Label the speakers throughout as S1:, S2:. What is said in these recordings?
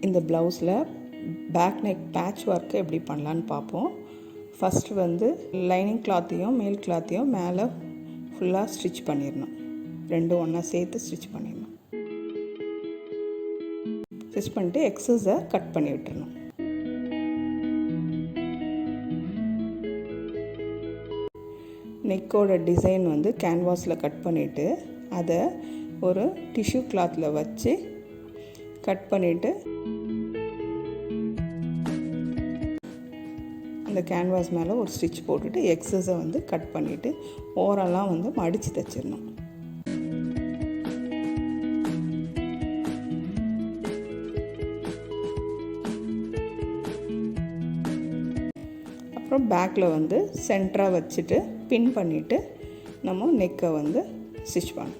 S1: இந்த ப்ளவுஸில் back neck patch work எப்படி பண்ணலான்னு பார்ப்போம். ஃபஸ்ட்டு வந்து லைனிங் கிளாத்தையும் மேல் கிளாத்தையும் மேலே ஃபுல்லாக ஸ்டிச் பண்ணிடணும். ரெண்டும் ஒன்றா சேர்த்து ஸ்டிச் பண்ணிடணும். ஸ்டிச் பண்ணிட்டு எக்ஸஸை கட் பண்ணி விட்டுறணும். நெக்கோட டிசைன் வந்து கேன்வாஸில் கட் பண்ணிவிட்டு அதை ஒரு டிஷ்யூ கிளாத்தில் வச்சு கட் பண்ணிவிட்டு அந்த கேன்வாஸ் மேலே ஒரு ஸ்டிச் போட்டுட்டு எக்ஸஸை வந்து கட் பண்ணிவிட்டு ஓரெல்லாம் வந்து மடித்து தைச்சிடணும். அப்புறம் பேக்கில் வந்து சென்டராக வச்சுட்டு பின் பண்ணிவிட்டு நம்ம நெக்கை வந்து ஸ்டிச் பண்ணணும்.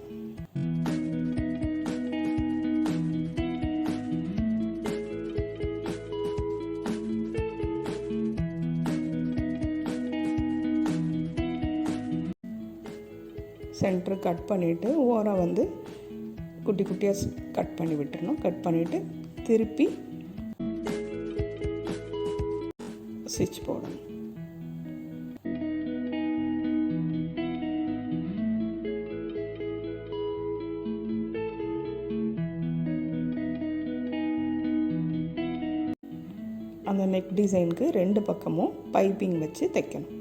S1: சென்டர் கட் பண்ணிவிட்டு ஓரம் வந்து குட்டி குட்டியாக கட் பண்ணி விட்டுறணும். கட் பண்ணிவிட்டு திருப்பி ஸ்டிச் போடணும். அந்த நெக் டிசைனுக்கு ரெண்டு பக்கமும் பைப்பிங் வச்சு தைக்கணும்.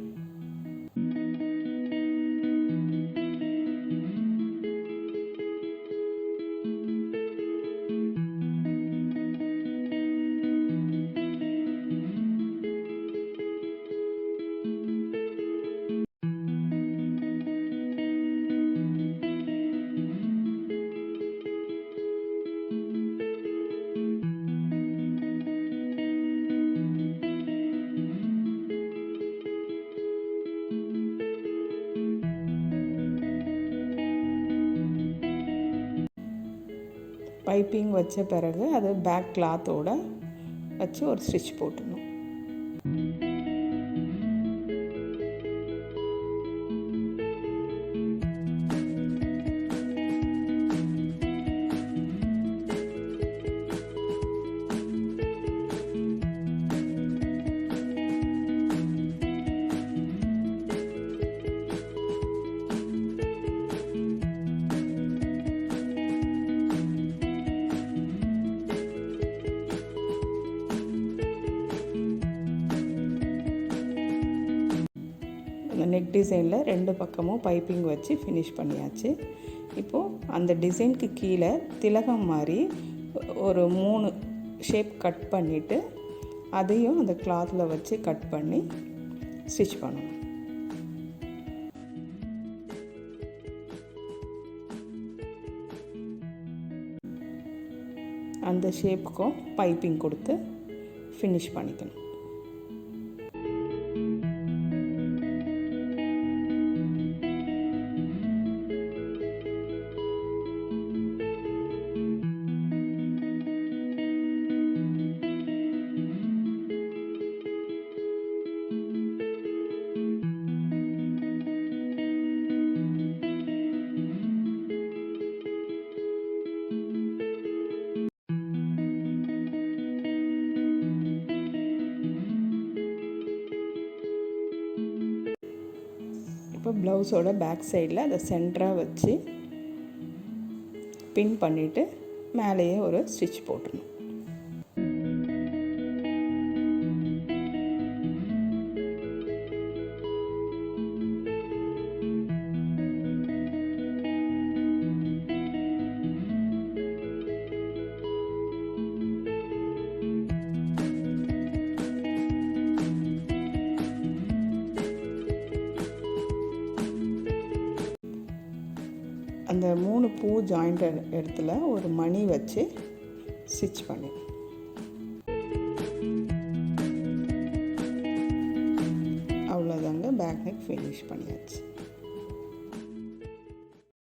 S1: பைப்பிங் வச்ச பிறகு அது பேக் கிளாத்தோடு வச்சு ஒரு ஸ்டிச் போட்டுடணும். அந்த நெக் டிசைனில் ரெண்டு பக்கமும் பைப்பிங் வச்சு ஃபினிஷ் பண்ணியாச்சு. இப்போது அந்த டிசைனுக்கு கீழே திலகம் மாதிரி ஒரு 3 ஷேப் கட் பண்ணிவிட்டு அதையும் அந்த கிளாத்தில் வச்சு கட் பண்ணி ஸ்டிச் பண்ணணும். அந்த ஷேப்புக்கும் பைப்பிங் கொடுத்து ஃபினிஷ் பண்ணிக்கணும். இப்போ ப்ளவுஸோட பேக் சைடில் அதை சென்டராக வச்சு பின் பண்ணிவிட்டு மேலேயே ஒரு ஸ்டிச் போட்டுடணும். அந்த 3 பூ ஜாயிண்ட் இடத்துல ஒரு மணி வச்சு ஸ்டிச் பண்ணி அவ்வளோதாங்க. பேக் நெக் ஃபினிஷ் பண்ணியாச்சு.